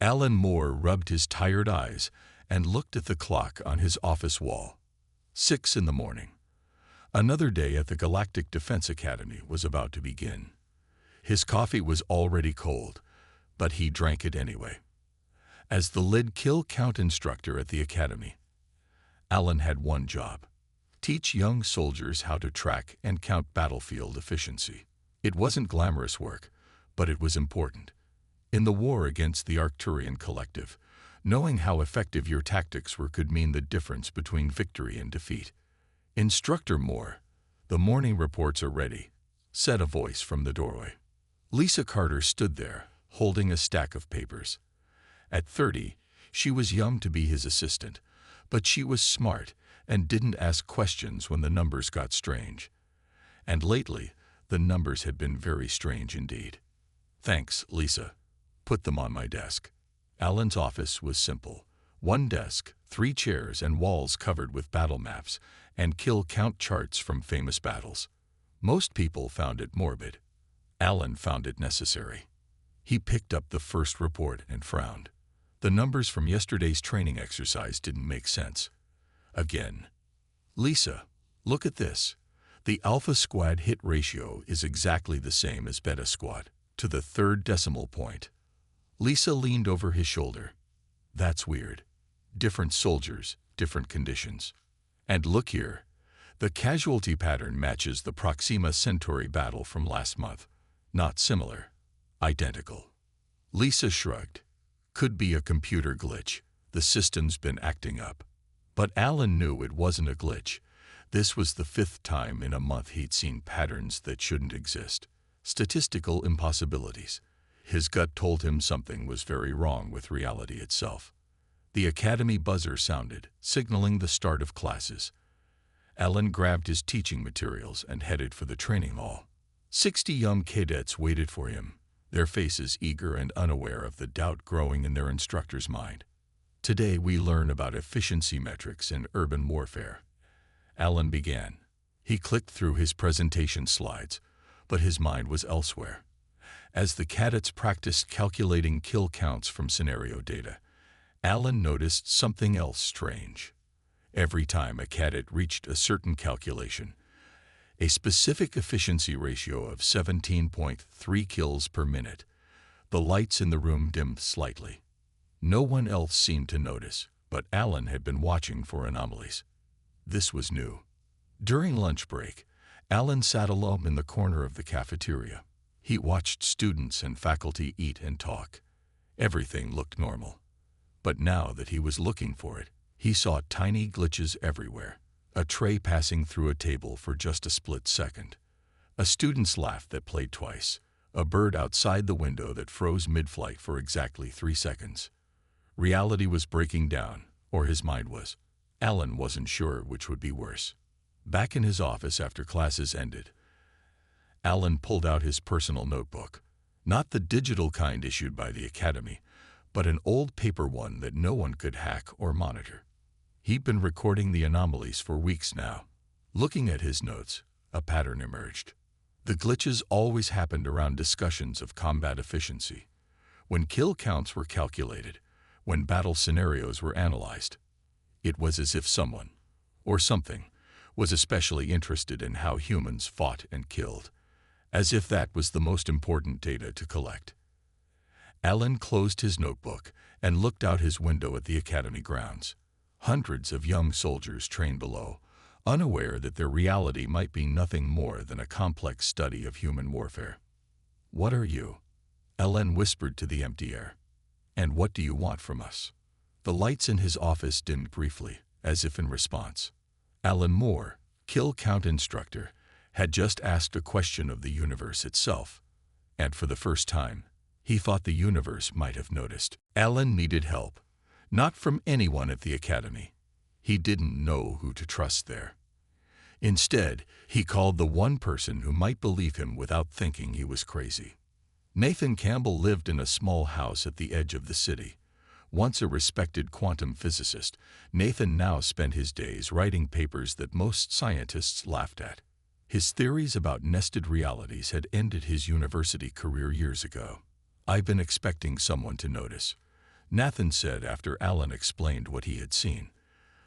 Alan Moore rubbed his tired eyes and looked at the clock on his office wall. 6 in the morning. Another day at the Galactic Defense Academy was about to begin. His coffee was already cold, but he drank it anyway. As the lead kill count instructor at the academy, Alan had one job: teach young soldiers how to track and count battlefield efficiency. It wasn't glamorous work, but it was important. In the war against the Arcturian Collective, knowing how effective your tactics were could mean the difference between victory and defeat. "Instructor Moore, the morning reports are ready," said a voice from the doorway. Lisa Carter stood there, holding a stack of papers. At 30, she was young to be his assistant, but she was smart and didn't ask questions when the numbers got strange. And lately, the numbers had been very strange indeed. "Thanks, Lisa. Put them on my desk." Alan's office was simple: one desk, 3 chairs, and walls covered with battle maps and kill count charts from famous battles. Most people found it morbid. Alan found it necessary. He picked up the first report and frowned. The numbers from yesterday's training exercise didn't make sense. Again. "Lisa, look at this. The Alpha Squad hit ratio is exactly the same as Beta Squad, to the 3rd decimal point." Lisa leaned over his shoulder. "That's weird. Different soldiers, different conditions. And look here. The casualty pattern matches the Proxima Centauri battle from last month. Not similar. Identical." Lisa shrugged. "Could be a computer glitch. The system's been acting up." But Alan knew it wasn't a glitch. This was the 5th time in a month he'd seen patterns that shouldn't exist. Statistical impossibilities. His gut told him something was very wrong with reality itself. The academy buzzer sounded, signaling the start of classes. Alan grabbed his teaching materials and headed for the training hall. 60 young cadets waited for him, their faces eager and unaware of the doubt growing in their instructor's mind. "Today we learn about efficiency metrics in urban warfare," Alan began. He clicked through his presentation slides, but his mind was elsewhere. As the cadets practiced calculating kill counts from scenario data, Alan noticed something else strange. Every time a cadet reached a certain calculation, a specific efficiency ratio of 17.3 kills per minute, the lights in the room dimmed slightly. No one else seemed to notice, but Alan had been watching for anomalies. This was new. During lunch break, Alan sat alone in the corner of the cafeteria. He watched students and faculty eat and talk. Everything looked normal. But now that he was looking for it, he saw tiny glitches everywhere. A tray passing through a table for just a split second. A student's laugh that played twice. A bird outside the window that froze mid-flight for exactly 3 seconds. Reality was breaking down, or his mind was. Alan wasn't sure which would be worse. Back in his office after classes ended, Alan pulled out his personal notebook. Not the digital kind issued by the academy, but an old paper one that no one could hack or monitor. He'd been recording the anomalies for weeks now. Looking at his notes, a pattern emerged. The glitches always happened around discussions of combat efficiency, when kill counts were calculated, when battle scenarios were analyzed. It was as if someone, or something, was especially interested in how humans fought and killed, as if that was the most important data to collect. Alan closed his notebook and looked out his window at the academy grounds. Hundreds of young soldiers trained below, unaware that their reality might be nothing more than a complex study of human warfare. "What are you?" Alan whispered to the empty air. "And what do you want from us?" The lights in his office dimmed briefly, as if in response. Alan Moore, kill count instructor, had just asked a question of the universe itself, and for the first time, he thought the universe might have noticed. Alan needed help, not from anyone at the academy. He didn't know who to trust there. Instead, he called the one person who might believe him without thinking he was crazy. Nathan Campbell lived in a small house at the edge of the city. Once a respected quantum physicist, Nathan now spent his days writing papers that most scientists laughed at. His theories about nested realities had ended his university career years ago. "I've been expecting someone to notice," Nathan said after Alan explained what he had seen.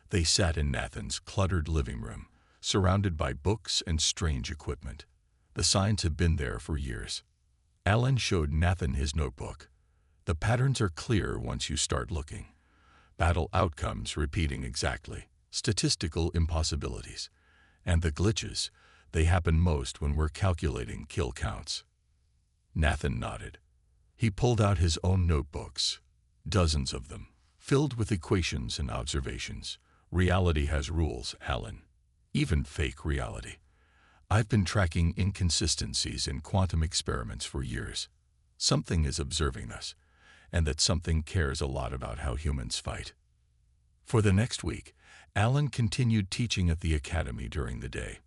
They sat in Nathan's cluttered living room, surrounded by books and strange equipment. The signs have been there for years. Alan showed Nathan his notebook. The patterns are clear once you start looking. Battle outcomes repeating exactly, statistical impossibilities. And the glitches, they happen most when we're calculating kill counts. Nathan nodded. He pulled out his own notebooks, dozens of them, filled with equations and observations. Reality has rules, Alan. Even fake reality. I've been tracking inconsistencies in quantum experiments for years. Something is observing us, and that something cares a lot about how humans fight. For the next week, Alan continued teaching at the academy during the day.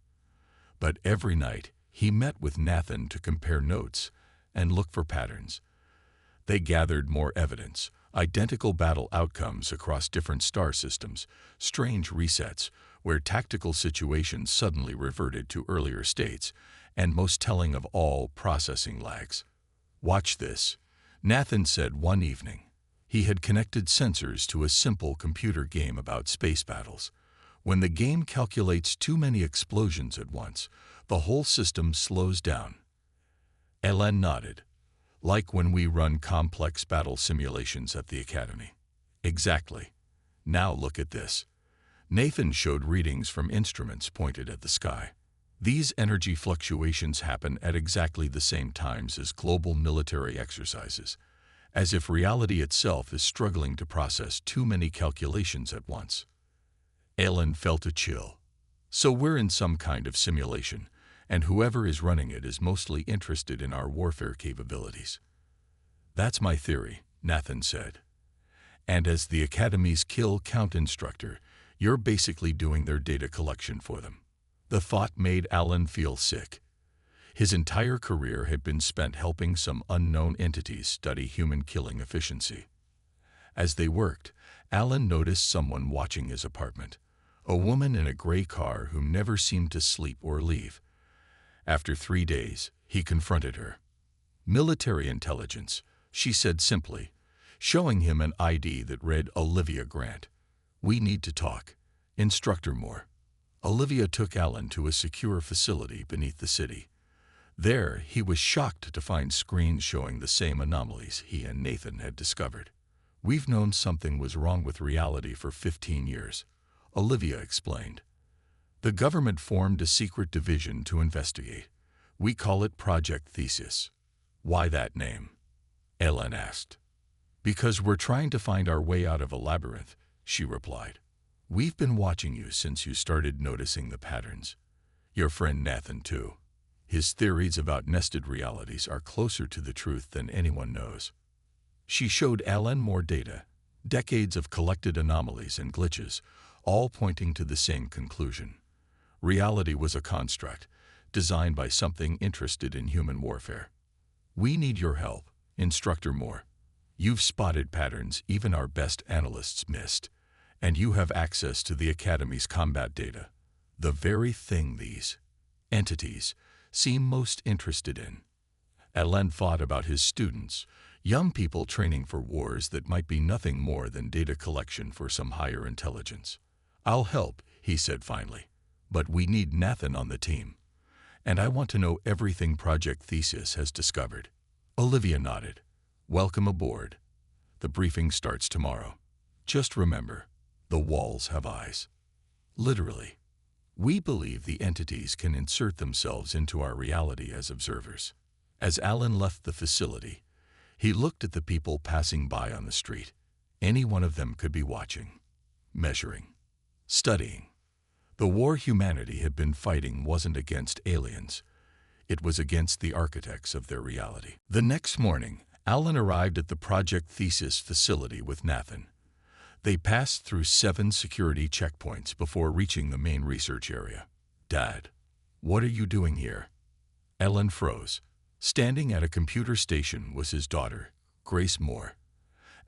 But every night, he met with Nathan to compare notes and look for patterns. They gathered more evidence, identical battle outcomes across different star systems, strange resets where tactical situations suddenly reverted to earlier states, and most telling of all, processing lags. "Watch this," Nathan said one evening. He had connected sensors to a simple computer game about space battles. When the game calculates too many explosions at once, the whole system slows down. Alan nodded. "Like when we run complex battle simulations at the academy." "Exactly. Now look at this." Nathan showed readings from instruments pointed at the sky. These energy fluctuations happen at exactly the same times as global military exercises, as if reality itself is struggling to process too many calculations at once. Alan felt a chill. So we're in some kind of simulation, and whoever is running it is mostly interested in our warfare capabilities. "That's my theory," Nathan said. "And as the Academy's kill count instructor, you're basically doing their data collection for them." The thought made Alan feel sick. His entire career had been spent helping some unknown entities study human killing efficiency. As they worked, Alan noticed someone watching his apartment, a woman in a gray car who never seemed to sleep or leave. After 3 days, he confronted her. "Military intelligence," she said simply, showing him an ID that read Olivia Grant. "We need to talk. Instructor more." Olivia took Alan to a secure facility beneath the city. There, he was shocked to find screens showing the same anomalies he and Nathan had discovered. "We've known something was wrong with reality for 15 years, Olivia explained. "The government formed a secret division to investigate. We call it Project Thesis." "Why that name?" Alan asked. "Because we're trying to find our way out of a labyrinth," she replied. "We've been watching you since you started noticing the patterns. Your friend Nathan, too. His theories about nested realities are closer to the truth than anyone knows." She showed Alan more data, decades of collected anomalies and glitches, all pointing to the same conclusion. Reality was a construct, designed by something interested in human warfare. "We need your help, Instructor Moore. You've spotted patterns even our best analysts missed, and you have access to the Academy's combat data, the very thing these entities seem most interested in." Alan thought about his students, young people training for wars that might be nothing more than data collection for some higher intelligence. "I'll help," he said finally, "but we need Nathan on the team. And I want to know everything Project Thesis has discovered." Olivia nodded. "Welcome aboard. The briefing starts tomorrow. Just remember, the walls have eyes." Literally. We believe the entities can insert themselves into our reality as observers. As Alan left the facility, he looked at the people passing by on the street. Any one of them could be watching, measuring, studying. The war humanity had been fighting wasn't against aliens. It was against the architects of their reality. The next morning, Alan arrived at the Project Thesis facility with Nathan. They passed through 7 security checkpoints before reaching the main research area. "Dad, what are you doing here?" Alan froze. Standing at a computer station was his daughter, Grace Moore.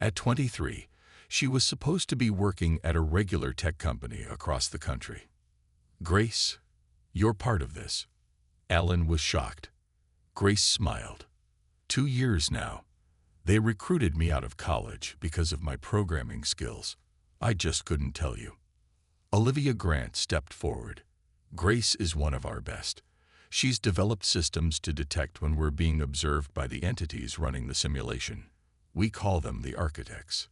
At 23, she was supposed to be working at a regular tech company across the country. "Grace, you're part of this." Alan was shocked. Grace smiled. 2 years now. They recruited me out of college because of my programming skills. I just couldn't tell you. Olivia Grant stepped forward. Grace is one of our best. She's developed systems to detect when we're being observed by the entities running the simulation. We call them the architects.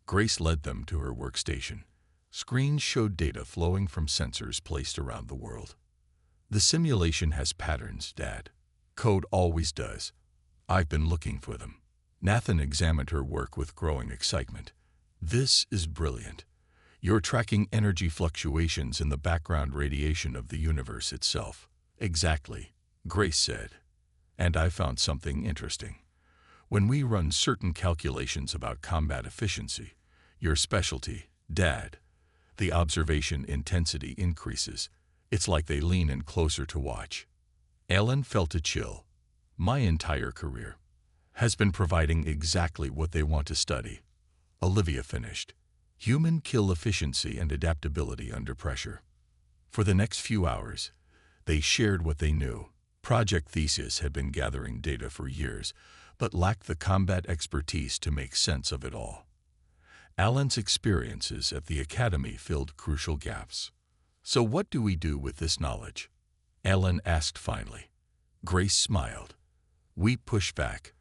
Grace led them to her workstation. Screens showed data flowing from sensors placed around the world. The simulation has patterns, Dad. Code always does. I've been looking for them. Nathan examined her work with growing excitement. This is brilliant. You're tracking energy fluctuations in the background radiation of the universe itself. Exactly, Grace said. And I found something interesting. When we run certain calculations about combat efficiency, your specialty, Dad, the observation intensity increases. It's like they lean in closer to watch. Ellen felt a chill. My entire career has been providing exactly what they want to study. Olivia finished. Human kill efficiency and adaptability under pressure. For the next few hours, they shared what they knew. Project Theseus had been gathering data for years, but lacked the combat expertise to make sense of it all. Alan's experiences at the academy filled crucial gaps. So what do we do with this knowledge? Alan asked finally. Grace smiled. We push back.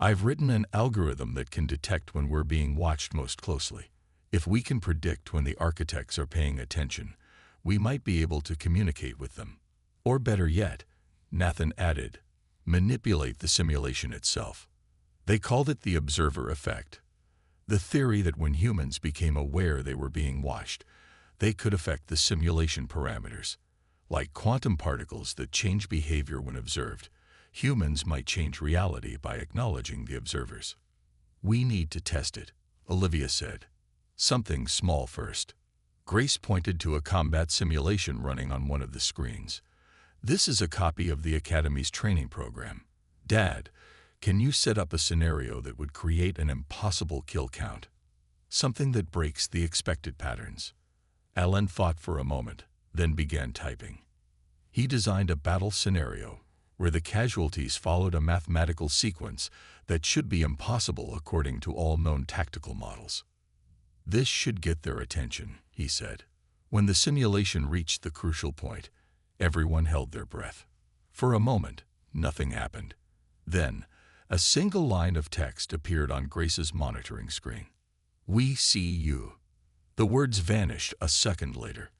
I've written an algorithm that can detect when we're being watched most closely. If we can predict when the architects are paying attention, we might be able to communicate with them. Or better yet, Nathan added, manipulate the simulation itself. They called it the observer effect. The theory that when humans became aware they were being watched, they could affect the simulation parameters. Like quantum particles that change behavior when observed, humans might change reality by acknowledging the observers. We need to test it, Olivia said. Something small first. Grace pointed to a combat simulation running on one of the screens. This is a copy of the Academy's training program. Dad, can you set up a scenario that would create an impossible kill count? Something that breaks the expected patterns. Alan thought for a moment, then began typing. He designed a battle scenario where the casualties followed a mathematical sequence that should be impossible according to all known tactical models. This should get their attention, he said. When the simulation reached the crucial point, everyone held their breath. For a moment, nothing happened. Then, a single line of text appeared on Grace's monitoring screen. We see you. The words vanished a second later.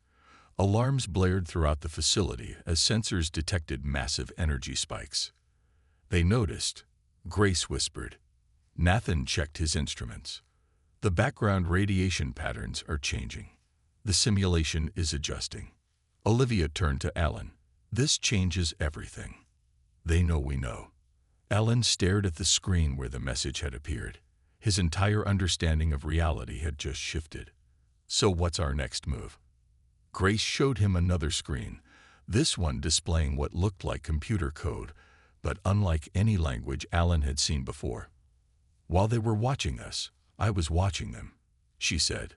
Alarms blared throughout the facility as sensors detected massive energy spikes. They noticed. Grace whispered. Nathan checked his instruments. The background radiation patterns are changing. The simulation is adjusting. Olivia turned to Alan. This changes everything. They know we know. Alan stared at the screen where the message had appeared. His entire understanding of reality had just shifted. So what's our next move? Grace showed him another screen, this one displaying what looked like computer code, but unlike any language Alan had seen before. While they were watching us, I was watching them, she said.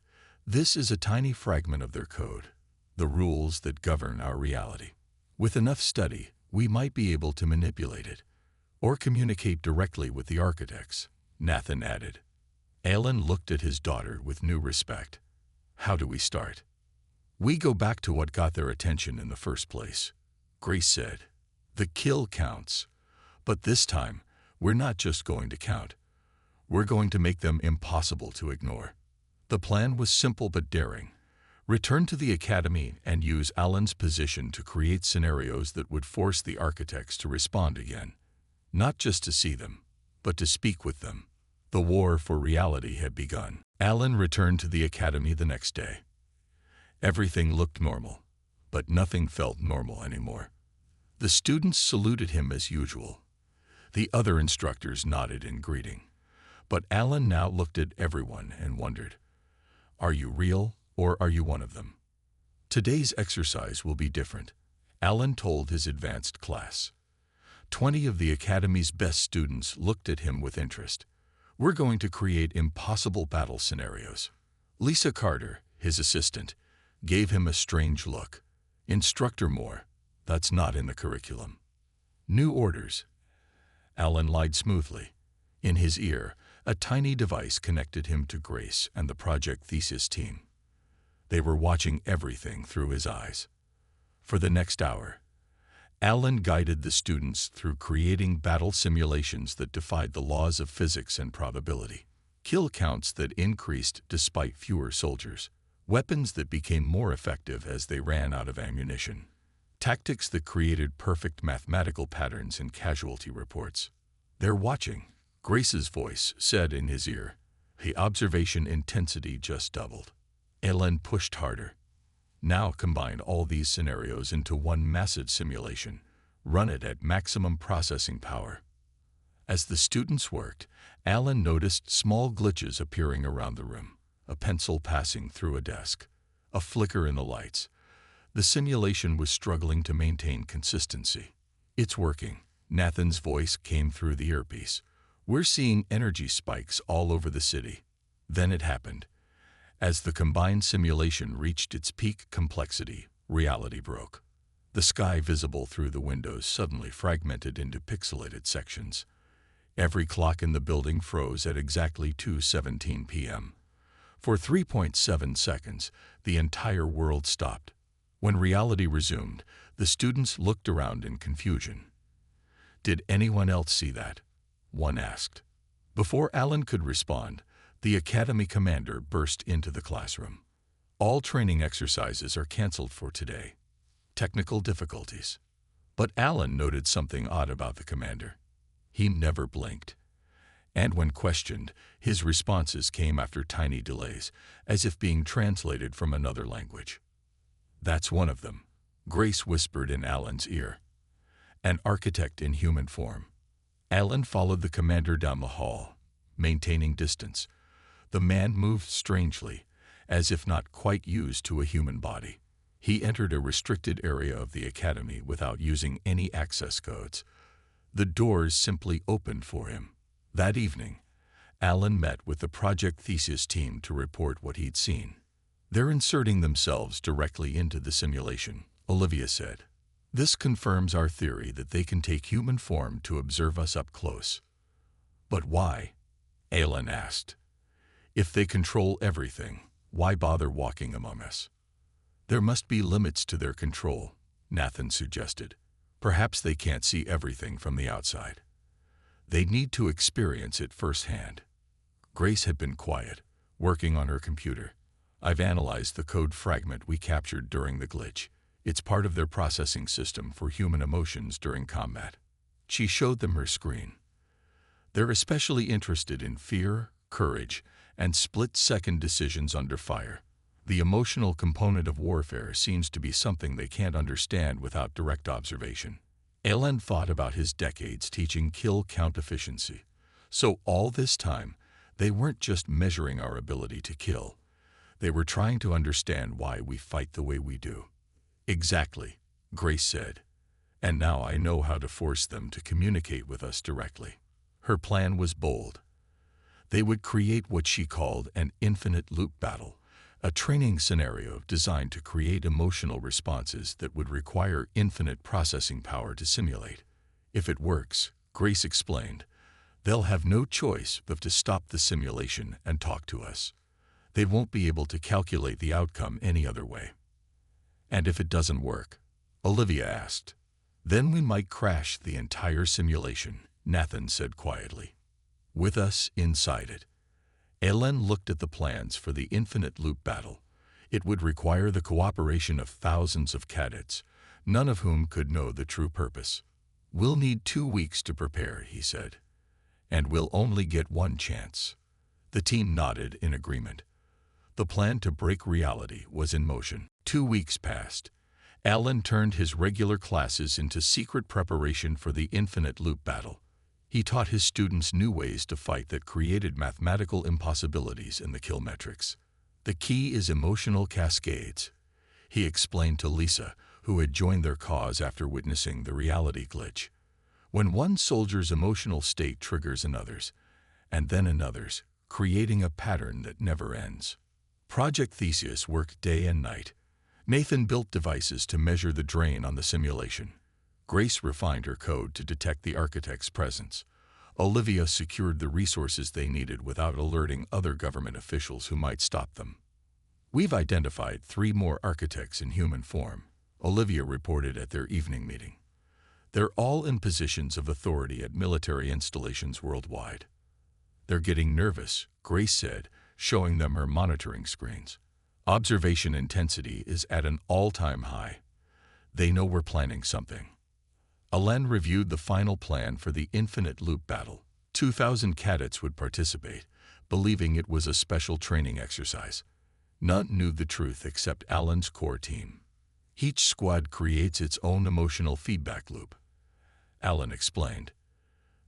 This is a tiny fragment of their code, the rules that govern our reality. With enough study, we might be able to manipulate it, or communicate directly with the architects, Nathan added. Alan looked at his daughter with new respect. How do we start? We go back to what got their attention in the first place, Grace said. The kill counts. But this time, we're not just going to count. We're going to make them impossible to ignore. The plan was simple but daring. Return to the academy and use Alan's position to create scenarios that would force the architects to respond again. Not just to see them, but to speak with them. The war for reality had begun. Alan returned to the academy the next day. Everything looked normal, but nothing felt normal anymore. The students saluted him as usual. The other instructors nodded in greeting. But Alan now looked at everyone and wondered, are you real or are you one of them? Today's exercise will be different, Alan told his advanced class. 20 of the academy's best students looked at him with interest. We're going to create impossible battle scenarios. Lisa Carter, his assistant, gave him a strange look. Instructor more. That's not in the curriculum. New orders. Alan lied smoothly. In his ear, a tiny device connected him to Grace and the Project Theseus team. They were watching everything through his eyes. For the next hour, Alan guided the students through creating battle simulations that defied the laws of physics and probability. Kill counts that increased despite fewer soldiers. Weapons that became more effective as they ran out of ammunition. Tactics that created perfect mathematical patterns in casualty reports. "They're watching," Grace's voice said in his ear. The observation intensity just doubled. Alan pushed harder. "Now combine all these scenarios into one massive simulation. Run it at maximum processing power." As the students worked, Alan noticed small glitches appearing around the room. A pencil passing through a desk. A flicker in the lights. The simulation was struggling to maintain consistency. "It's working," Nathan's voice came through the earpiece. "We're seeing energy spikes all over the city." Then it happened. As the combined simulation reached its peak complexity, reality broke. The sky visible through the windows suddenly fragmented into pixelated sections. Every clock in the building froze at exactly 2:17 p.m. For 3.7 seconds, the entire world stopped. When reality resumed, the students looked around in confusion. "Did anyone else see that?" one asked. Before Alan could respond, the academy commander burst into the classroom. "All training exercises are canceled for today. Technical difficulties." But Alan noted something odd about the commander. He never blinked. And when questioned, his responses came after tiny delays, as if being translated from another language. "That's one of them," Grace whispered in Alan's ear. "An architect in human form." Alan followed the commander down the hall, maintaining distance. The man moved strangely, as if not quite used to a human body. He entered a restricted area of the academy without using any access codes. The doors simply opened for him. That evening, Alan met with the Project Theseus team to report what he'd seen. "They're inserting themselves directly into the simulation," Olivia said. "This confirms our theory that they can take human form to observe us up close." "But why?" Alan asked. "If they control everything, why bother walking among us?" "There must be limits to their control," Nathan suggested. "Perhaps they can't see everything from the outside. They need to experience it firsthand." Grace had been quiet, working on her computer. "I've analyzed the code fragment we captured during the glitch. It's part of their processing system for human emotions during combat." She showed them her screen. "They're especially interested in fear, courage, and split-second decisions under fire. The emotional component of warfare seems to be something they can't understand without direct observation." Alan thought about his decades teaching kill count efficiency. So all this time, they weren't just measuring our ability to kill. They were trying to understand why we fight the way we do. "Exactly," Grace said. "And now I know how to force them to communicate with us directly." Her plan was bold. They would create what she called an infinite loop battle, a training scenario designed to create emotional responses that would require infinite processing power to simulate. "If it works," Grace explained, "they'll have no choice but to stop the simulation and talk to us. They won't be able to calculate the outcome any other way." "And if it doesn't work?" Olivia asked. "Then we might crash the entire simulation," Nathan said quietly. "With us inside it." Alan looked at the plans for the infinite loop battle. It would require the cooperation of thousands of cadets, none of whom could know the true purpose. "We'll need 2 weeks to prepare," he said. "And we'll only get one chance." The team nodded in agreement. The plan to break reality was in motion. 2 weeks passed. Alan turned his regular classes into secret preparation for the infinite loop battle. He taught his students new ways to fight that created mathematical impossibilities in the kill metrics. "The key is emotional cascades," he explained to Lisa, who had joined their cause after witnessing the reality glitch. "When one soldier's emotional state triggers another's, and then another's, creating a pattern that never ends." Project Theseus worked day and night. Nathan built devices to measure the drain on the simulation. Grace refined her code to detect the architect's presence. Olivia secured the resources they needed without alerting other government officials who might stop them. "We've identified 3 more architects in human form," Olivia reported at their evening meeting. "They're all in positions of authority at military installations worldwide." "They're getting nervous," Grace said, showing them her monitoring screens. "Observation intensity is at an all-time high. They know we're planning something." Alain reviewed the final plan for the infinite loop battle. 2,000 cadets would participate, believing it was a special training exercise. None knew the truth except Alain's core team. "Each squad creates its own emotional feedback loop," Alain explained.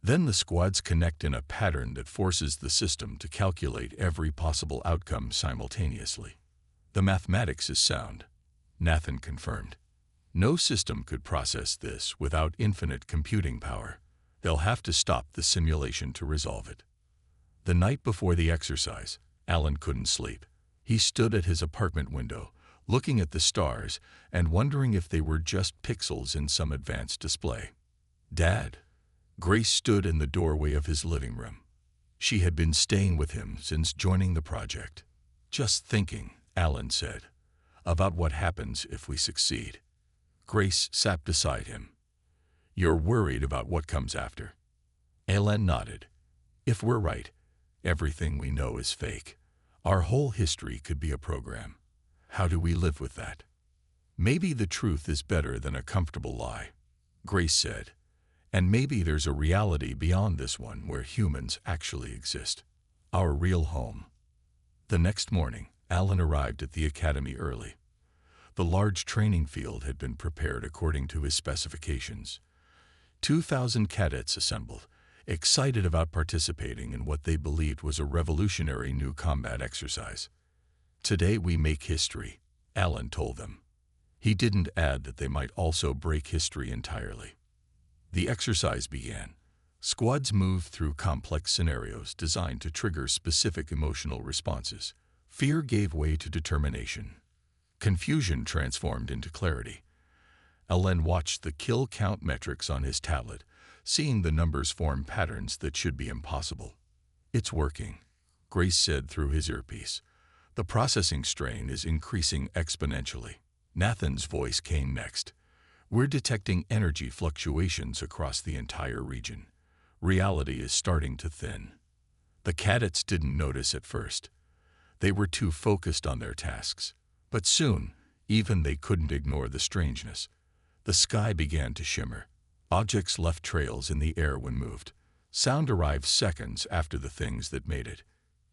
"Then the squads connect in a pattern that forces the system to calculate every possible outcome simultaneously." "The mathematics is sound," Nathan confirmed. "No system could process this without infinite computing power. They'll have to stop the simulation to resolve it." The night before the exercise, Alain couldn't sleep. He stood at his apartment window, looking at the stars and wondering if they were just pixels in some advanced display. "Dad?" Grace stood in the doorway of his living room. She had been staying with him since joining the project. "Just thinking," Alain said, "about what happens if we succeed." Grace sat beside him. "You're worried about what comes after?" Alain nodded. "If we're right, everything we know is fake. Our whole history could be a program. How do we live with that?" "Maybe the truth is better than a comfortable lie," Grace said. "And maybe there's a reality beyond this one where humans actually exist. Our real home." The next morning, Alain arrived at the academy early. The large training field had been prepared according to his specifications. 2,000 cadets assembled, excited about participating in what they believed was a revolutionary new combat exercise. "Today we make history," Alain told them. He didn't add that they might also break history entirely. The exercise began. Squads moved through complex scenarios designed to trigger specific emotional responses. Fear gave way to determination. Confusion transformed into clarity. Alain watched the kill count metrics on his tablet, seeing the numbers form patterns that should be impossible. "It's working," Grace said through his earpiece. "The processing strain is increasing exponentially." Nathan's voice came next. "We're detecting energy fluctuations across the entire region. Reality is starting to thin." The cadets didn't notice at first. They were too focused on their tasks. But soon, even they couldn't ignore the strangeness. The sky began to shimmer. Objects left trails in the air when moved. Sound arrived seconds after the things that made it.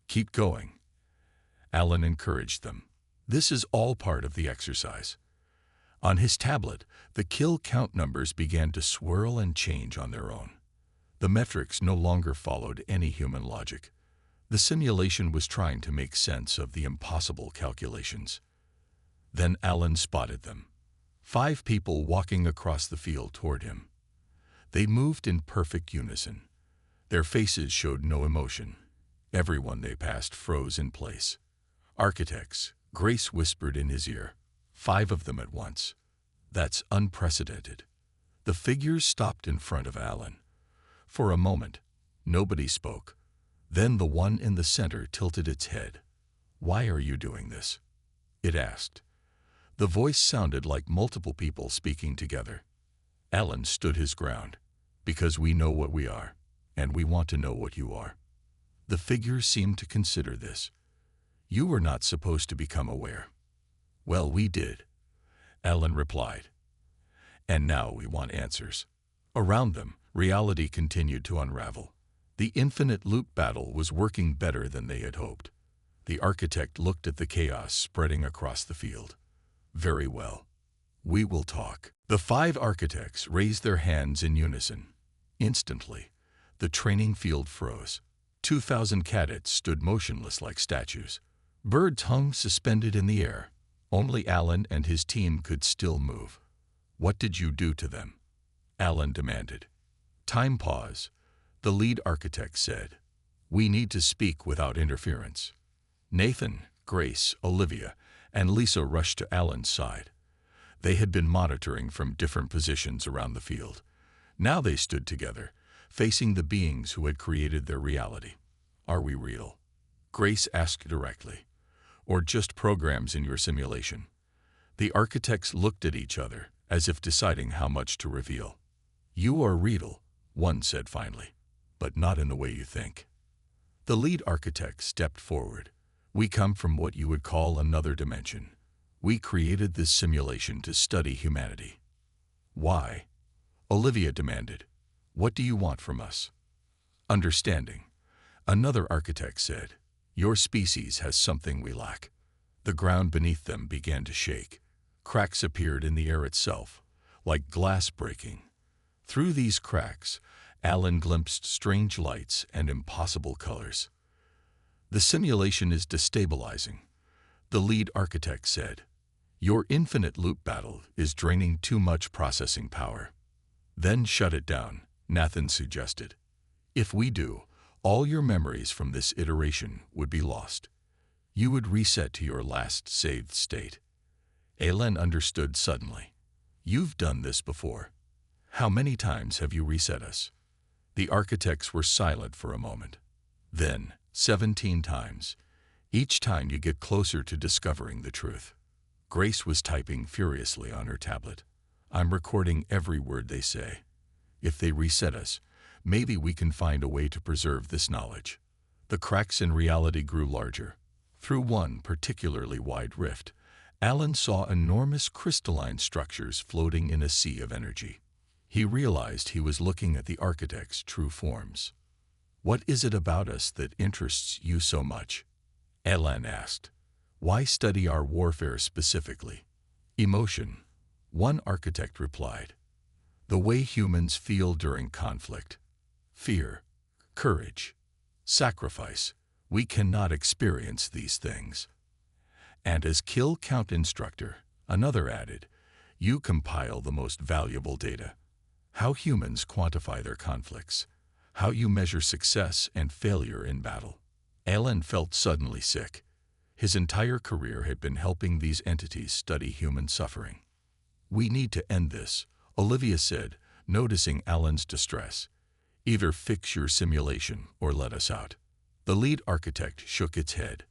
"Keep going," Alain encouraged them. "This is all part of the exercise." On his tablet, the kill count numbers began to swirl and change on their own. The metrics no longer followed any human logic. The simulation was trying to make sense of the impossible calculations. Then Alain spotted them. 5 people walking across the field toward him. They moved in perfect unison. Their faces showed no emotion. Everyone they passed froze in place. "Architects," Grace whispered in his ear. 5 of them at once. "That's unprecedented." The figures stopped in front of Alain. For a moment, nobody spoke. Then the one in the center tilted its head. "Why are you doing this?" it asked. The voice sounded like multiple people speaking together. Alain stood his ground. "Because we know what we are, and we want to know what you are." The figure seemed to consider this. "You were not supposed to become aware." "Well, we did," Alain replied. "And now we want answers." Around them, reality continued to unravel. The infinite loop battle was working better than they had hoped. The architect looked at the chaos spreading across the field. "Very well. We will talk." The 5 architects raised their hands in unison. Instantly, the training field froze. 2,000 cadets stood motionless like statues. Birds hung suspended in the air. Only Alain and his team could still move. "What did you do to them?" Alain demanded. "Time pause," the lead architect said. "We need to speak without interference." Nathan, Grace, Olivia, and Lisa rushed to Alain's side. They had been monitoring from different positions around the field. Now they stood together, facing the beings who had created their reality. Are we real? Grace asked directly. Or just programs in your simulation? The architects looked at each other, as if deciding how much to reveal. You are real, one said finally, but not in the way you think. The lead architect stepped forward. We come from what you would call another dimension. We created this simulation to study humanity. Why? Olivia demanded. What do you want from us? Understanding. Another architect said. Your species has something we lack. The ground beneath them began to shake. Cracks appeared in the air itself, like glass breaking. Through these cracks, Alan glimpsed strange lights and impossible colors. The simulation is destabilizing, the lead architect said. Your infinite loop battle is draining too much processing power. Then shut it down, Nathan suggested. If we do, all your memories from this iteration would be lost. You would reset to your last saved state. Alan understood suddenly. You've done this before. How many times have you reset us? The architects were silent for a moment. Then, 17 times. Each time you get closer to discovering the truth. Grace was typing furiously on her tablet. I'm recording every word they say. If they reset us, maybe we can find a way to preserve this knowledge. The cracks in reality grew larger. Through one particularly wide rift, Alan saw enormous crystalline structures floating in a sea of energy. He realized he was looking at the architect's true forms. What is it about us that interests you so much? Alan asked. Why study our warfare specifically? Emotion, one architect replied. The way humans feel during conflict. Fear, courage, sacrifice. We cannot experience these things. And as kill count instructor, another added, you compile the most valuable data. How humans quantify their conflicts. How you measure success and failure in battle. Alan felt suddenly sick. His entire career had been helping these entities study human suffering. We need to end this, Olivia said, noticing Alan's distress. Either fix your simulation or let us out. The lead architect shook its head.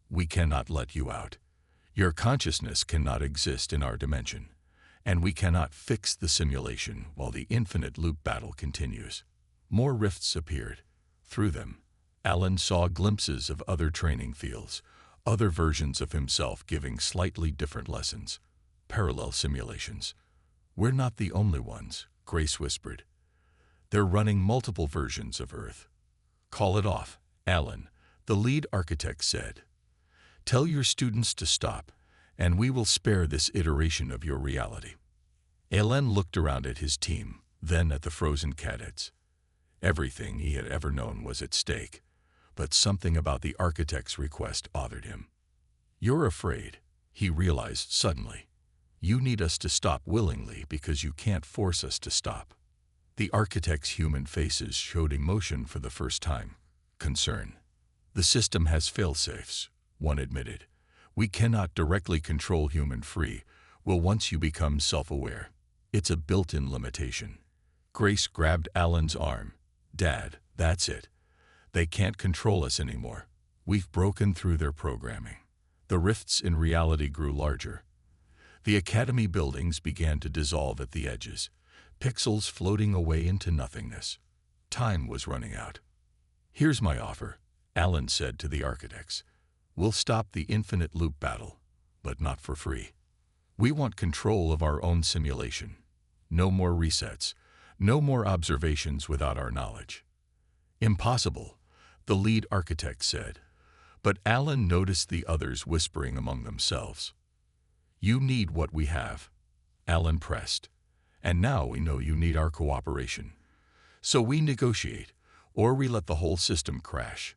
We cannot let you out. Your consciousness cannot exist in our dimension, and we cannot fix the simulation while the infinite loop battle continues. More rifts appeared. Through them, Alan saw glimpses of other training fields, other versions of himself giving slightly different lessons. Parallel simulations. We're not the only ones, Grace whispered. They're running multiple versions of Earth. Call it off, Alan, the lead architect said. Tell your students to stop, and we will spare this iteration of your reality. Alan looked around at his team, then at the frozen cadets. Everything he had ever known was at stake, but something about the architect's request bothered him. You're afraid, he realized suddenly. You need us to stop willingly because you can't force us to stop. The architect's human faces showed emotion for the first time. Concern. The system has fail-safes, one admitted. We cannot directly control human free will once you become self-aware. It's a built-in limitation. Grace grabbed Alan's arm. Dad, that's it. They can't control us anymore. We've broken through their programming. The rifts in reality grew larger. The academy buildings began to dissolve at the edges, pixels floating away into nothingness. Time was running out. Here's my offer, Alan said to the architects. We'll stop the infinite loop battle, but not for free. We want control of our own simulation. No more resets, no more observations without our knowledge. Impossible, the lead architect said, but Alan noticed the others whispering among themselves. You need what we have, Alan pressed, and now we know you need our cooperation. So we negotiate, or we let the whole system crash.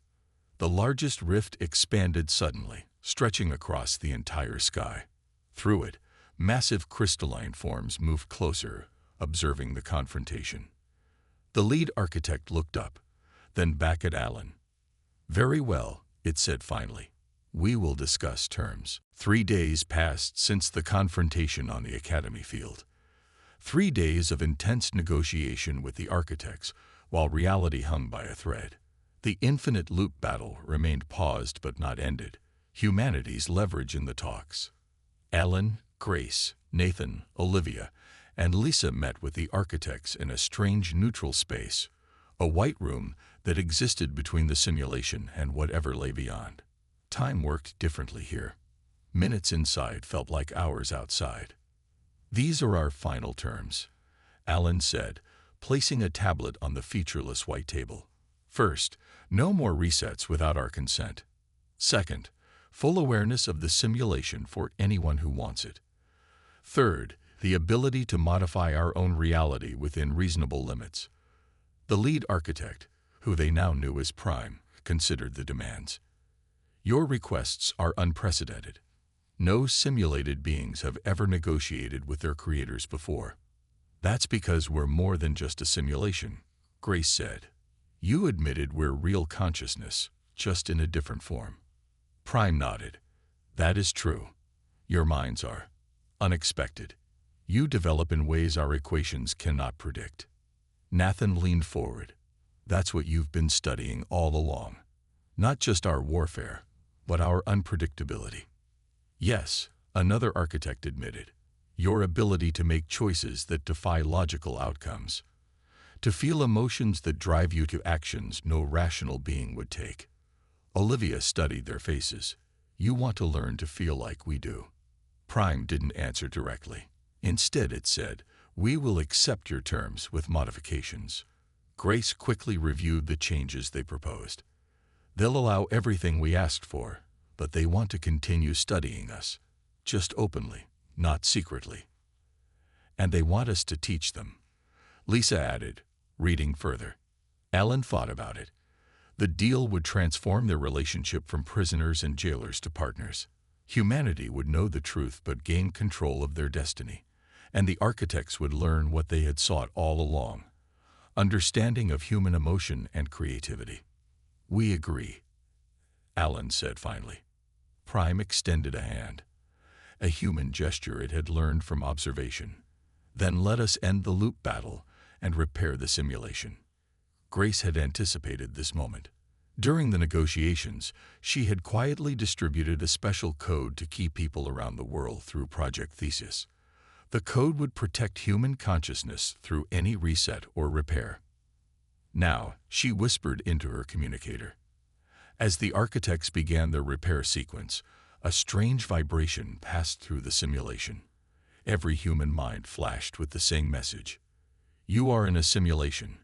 The largest rift expanded suddenly, stretching across the entire sky. Through it, massive crystalline forms moved closer, observing the confrontation. The lead architect looked up, then back at Alan. Very well, it said finally. We will discuss terms. 3 days passed since the confrontation on the academy field. 3 days of intense negotiation with the architects, while reality hung by a thread. The infinite loop battle remained paused but not ended. Humanity's leverage in the talks. Alan, Grace, Nathan, Olivia, and Lisa met with the architects in a strange neutral space, a white room that existed between the simulation and whatever lay beyond. Time worked differently here. Minutes inside felt like hours outside. "These are our final terms," Alan said, placing a tablet on the featureless white table. "First, no more resets without our consent. Second, full awareness of the simulation for anyone who wants it. Third, the ability to modify our own reality within reasonable limits." The lead architect, who they now knew as Prime, considered the demands. "Your requests are unprecedented. No simulated beings have ever negotiated with their creators before." "That's because we're more than just a simulation," Grace said. "You admitted we're real consciousness, just in a different form." Prime nodded. "That is true. Your minds are unexpected. You develop in ways our equations cannot predict." Nathan leaned forward. "That's what you've been studying all along. Not just our warfare, but our unpredictability." "Yes," another architect admitted. "Your ability to make choices that defy logical outcomes. To feel emotions that drive you to actions no rational being would take." Olivia studied their faces. "You want to learn to feel like we do." Prime didn't answer directly. Instead it said, "We will accept your terms with modifications." Grace quickly reviewed the changes they proposed. "They'll allow everything we asked for, but they want to continue studying us. Just openly, not secretly. And they want us to teach them." Lisa added, reading further. Alan thought about it. The deal would transform their relationship from prisoners and jailers to partners. Humanity would know the truth but gain control of their destiny, and the architects would learn what they had sought all along: understanding of human emotion and creativity. "We agree," Alan said finally. Prime extended a hand, a human gesture it had learned from observation. "Then let us end the loop battle and repair the simulation." Grace had anticipated this moment. During the negotiations, she had quietly distributed a special code to key people around the world through Project Thesis. The code would protect human consciousness through any reset or repair. Now, she whispered into her communicator. As the architects began their repair sequence, a strange vibration passed through the simulation. Every human mind flashed with the same message: "You are in a simulation,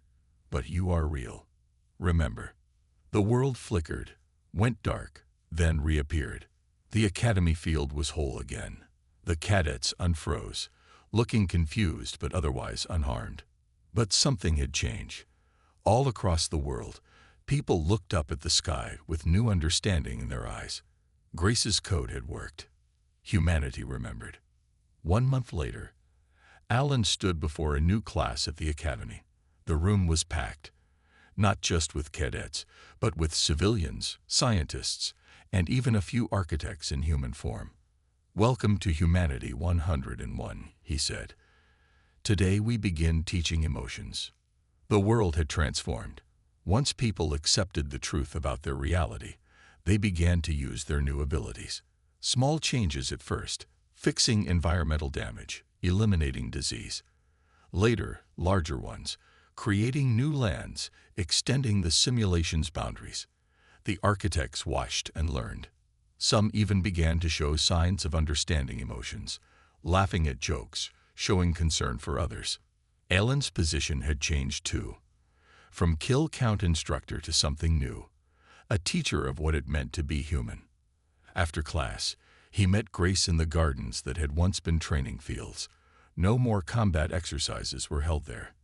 but you are real. Remember." The world flickered, went dark, then reappeared. The academy field was whole again. The cadets unfroze, looking confused but otherwise unharmed. But something had changed. All across the world, people looked up at the sky with new understanding in their eyes. Grace's code had worked. Humanity remembered. 1 month later, Alan stood before a new class at the academy. The room was packed, not just with cadets, but with civilians, scientists, and even a few architects in human form. "Welcome to Humanity 101, he said. "Today we begin teaching emotions." The world had transformed. Once people accepted the truth about their reality, they began to use their new abilities. Small changes at first, fixing environmental damage, eliminating disease. Later, larger ones, creating new lands, extending the simulation's boundaries. The architects watched and learned. Some even began to show signs of understanding emotions, laughing at jokes, showing concern for others. Alan's position had changed too. From kill count instructor to something new, a teacher of what it meant to be human. After class, he met Grace in the gardens that had once been training fields. No more combat exercises were held there.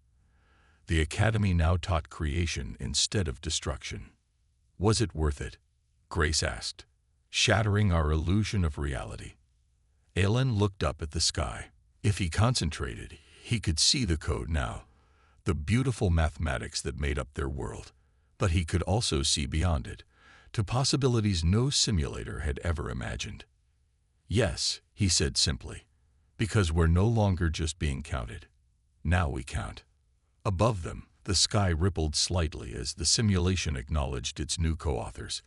The academy now taught creation instead of destruction. "Was it worth it?" Grace asked, "shattering our illusion of reality?" Alan looked up at the sky. If he concentrated, he could see the code now, the beautiful mathematics that made up their world. But he could also see beyond it, to possibilities no simulator had ever imagined. "Yes," he said simply, "because we're no longer just being counted. Now we count." Above them, The sky rippled slightly as the simulation acknowledged its new co-authors.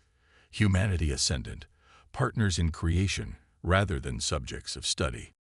Humanity ascendant, partners in creation rather than subjects of study.